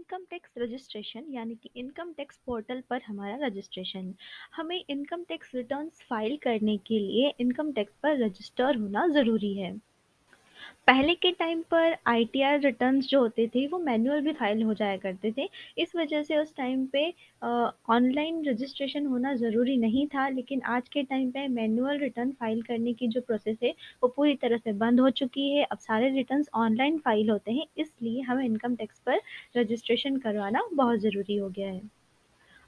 Income tax registration यानी कि income tax portal पर हमारा रजिस्ट्रेशन। हमें इनकम टैक्स रिटर्न्स फाइल करने के लिए इनकम टैक्स पर रजिस्टर होना ज़रूरी है। पहले के टाइम पर आईटीआर रिटर्न्स जो होते थे वो मैनुअल भी फाइल हो जाया करते थे। इस वजह से उस टाइम पे ऑनलाइन रजिस्ट्रेशन होना ज़रूरी नहीं था, लेकिन आज के टाइम पे मैनुअल रिटर्न फाइल करने की जो प्रोसेस है वो पूरी तरह से बंद हो चुकी है। अब सारे रिटर्न्स ऑनलाइन फाइल होते हैं, इसलिए हमें इनकम टैक्स पर रजिस्ट्रेशन करवाना बहुत ज़रूरी हो गया है।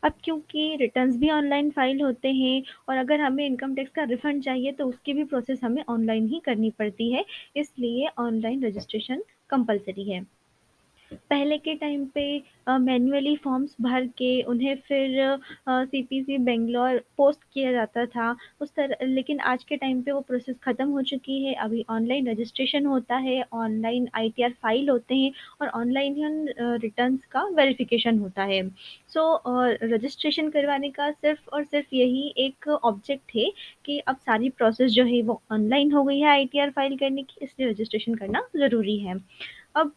अब क्योंकि रिटर्न्स भी ऑनलाइन फाइल होते हैं और अगर हमें इनकम टैक्स का रिफंड चाहिए तो उसकी भी प्रोसेस हमें ऑनलाइन ही करनी पड़ती है, इसलिए ऑनलाइन रजिस्ट्रेशन कंपलसरी है। पहले के टाइम पे मैन्युअली फॉर्म्स भर के उन्हें फिर सीपीसी बेंगलोर पोस्ट किया जाता था उस तरह, लेकिन आज के टाइम पे वो प्रोसेस ख़त्म हो चुकी है। अभी ऑनलाइन रजिस्ट्रेशन होता है, ऑनलाइन आईटीआर फाइल होते हैं और ऑनलाइन ही रिटर्न्स का वेरिफिकेशन होता है। सो रजिस्ट्रेशन करवाने का सिर्फ और सिर्फ यही एक ऑब्जेक्ट है कि अब सारी प्रोसेस जो है वो ऑनलाइन हो गई है आईटीआर फाइल करने की, इसलिए रजिस्ट्रेशन करना ज़रूरी है। अब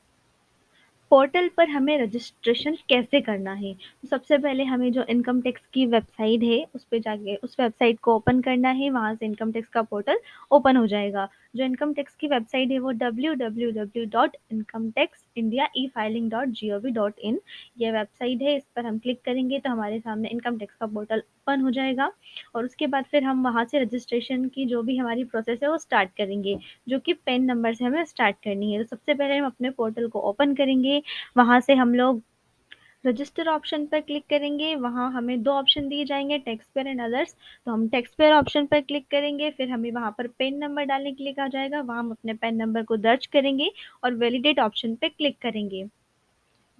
पोर्टल पर हमें रजिस्ट्रेशन कैसे करना है? तो सबसे पहले हमें जो इनकम टैक्स की वेबसाइट है, उस पे जाके उस वेबसाइट को ओपन करना है, वहाँ से इनकम टैक्स का पोर्टल ओपन हो जाएगा। जो इनकम टैक्स की वेबसाइट है वो www.incometaxindiaefiling.gov.in ये वेबसाइट है, इस पर हम क्लिक करेंगे तो हमारे सामने इनकम टैक्स का पोर्टल ओपन हो जाएगा और उसके बाद फिर हम वहाँ से रजिस्ट्रेशन की जो भी हमारी प्रोसेस है वो स्टार्ट करेंगे, जो कि पैन नंबर से हमें स्टार्ट करनी है। तो सबसे पहले हम अपने पोर्टल को ओपन करेंगे, वहाँ से हम लोग रजिस्टर ऑप्शन पर क्लिक करेंगे, वहाँ हमें 2 ऑप्शन दिए जाएँगे, टैक्स पेयर एंड अदर्स। तो हम टैक्स पेयर ऑप्शन पर क्लिक करेंगे, फिर हमें वहाँ पर पैन नंबर डालने के लिए कहा जाएगा, वहाँ हम अपने पैन नंबर को दर्ज करेंगे और वैलिडेट ऑप्शन पे क्लिक करेंगे।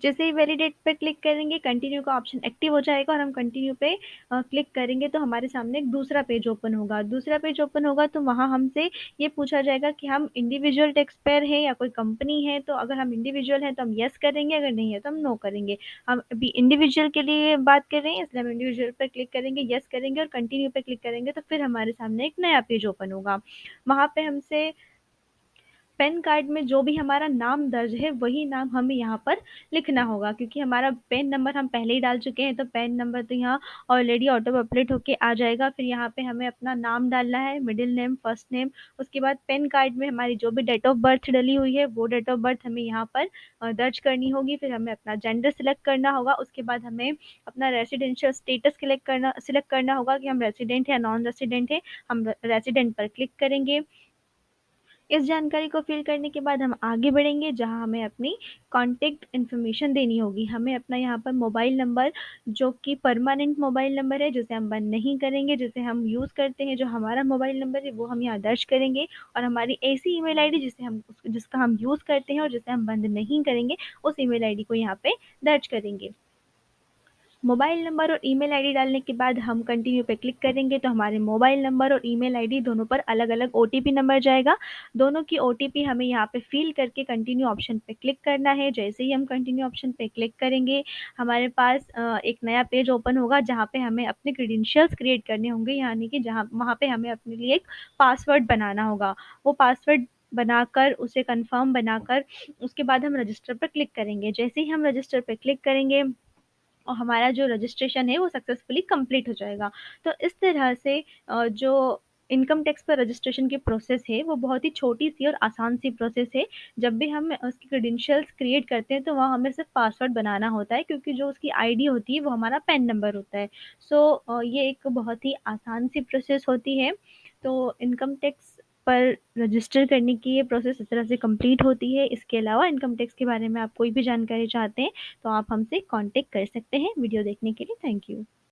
जैसे ही वैलिडेट पे क्लिक करेंगे, कंटिन्यू का ऑप्शन एक्टिव हो जाएगा और हम कंटिन्यू पे क्लिक करेंगे तो हमारे सामने एक दूसरा पेज ओपन होगा। दूसरा पेज ओपन होगा तो वहाँ हमसे ये पूछा जाएगा कि हम इंडिविजुअल टैक्स पेयर है या कोई कंपनी है। तो अगर हम इंडिविजुअल हैं तो हम येस करेंगे, अगर नहीं है तो हम नो करेंगे। हम अभी इंडिविजुअल के लिए बात कर रहे हैं, इसलिए हम इंडिविजुअल पर क्लिक करेंगे, येस करेंगे और कंटिन्यू पे क्लिक करेंगे तो फिर हमारे सामने एक नया पेज ओपन होगा। वहाँ पे हमसे पैन कार्ड में जो भी हमारा नाम दर्ज है वही नाम हमें यहाँ पर लिखना होगा, क्योंकि हमारा पैन नंबर हम पहले ही डाल चुके हैं तो पैन नंबर तो यहाँ ऑलरेडी ऑटो पॉपुलेट होके आ जाएगा। फिर यहाँ पे हमें अपना नाम डालना है, मिडिल नेम, फर्स्ट नेम। उसके बाद पैन कार्ड में हमारी जो भी डेट ऑफ बर्थ डली हुई है वो डेट ऑफ बर्थ हमें यहाँ पर दर्ज करनी होगी। फिर हमें अपना जेंडर सिलेक्ट करना होगा, उसके बाद हमें अपना रेसिडेंशियल स्टेटस सिलेक्ट करना होगा कि हम रेसिडेंट है या नॉन रेसिडेंट है। हम रेसिडेंट पर क्लिक करेंगे। इस जानकारी को फिल करने के बाद हम आगे बढ़ेंगे, जहाँ हमें अपनी कॉन्टैक्ट इन्फॉर्मेशन देनी होगी। हमें अपना यहाँ पर मोबाइल नंबर, जो कि परमानेंट मोबाइल नंबर है, जिसे हम बंद नहीं करेंगे, जिसे हम यूज़ करते हैं, जो हमारा मोबाइल नंबर है वो हम यहाँ दर्ज करेंगे और हमारी ऐसी ईमेल आईडी जिसका हम यूज़ करते हैं और जिसे हम बंद नहीं करेंगे, उस ईमेल आईडी को यहाँ पे दर्ज करेंगे। मोबाइल नंबर और ईमेल आईडी डालने के बाद हम कंटिन्यू पे क्लिक करेंगे तो हमारे मोबाइल नंबर और ईमेल आईडी दोनों पर अलग-अलग ओटीपी नंबर जाएगा। दोनों की ओटीपी हमें यहाँ पे फ़िल करके कंटिन्यू ऑप्शन पे क्लिक करना है। जैसे ही हम कंटिन्यू ऑप्शन पे क्लिक करेंगे, हमारे पास एक नया पेज ओपन होगा जहाँ पे हमें अपने क्रेडेंशियल्स क्रिएट करने होंगे, यानी कि जहाँ वहाँ पे हमें अपने लिए एक पासवर्ड बनाना होगा। वो पासवर्ड बनाकर, उसे कन्फर्म बनाकर उसके बाद हम रजिस्टर पर क्लिक करेंगे। जैसे ही हम रजिस्टर पे क्लिक करेंगे और हमारा जो रजिस्ट्रेशन है वो सक्सेसफुली कंप्लीट हो जाएगा। तो इस तरह से जो इनकम टैक्स पर रजिस्ट्रेशन की प्रोसेस है वो बहुत ही छोटी-सी और आसान सी प्रोसेस है। जब भी हम उसकी क्रेडेंशियल्स क्रिएट करते हैं तो वहाँ हमें सिर्फ़ पासवर्ड बनाना होता है, क्योंकि जो उसकी आईडी होती है वो हमारा पैन नंबर होता है। सो ये एक बहुत ही आसान सी प्रोसेस होती है। तो इनकम टैक्स पर रजिस्टर करने की ये प्रोसेस इस तरह से कंप्लीट होती है। इसके अलावा इनकम टैक्स के बारे में आप कोई भी जानकारी चाहते हैं तो आप हमसे कॉन्टैक्ट कर सकते हैं। वीडियो देखने के लिए थैंक यू।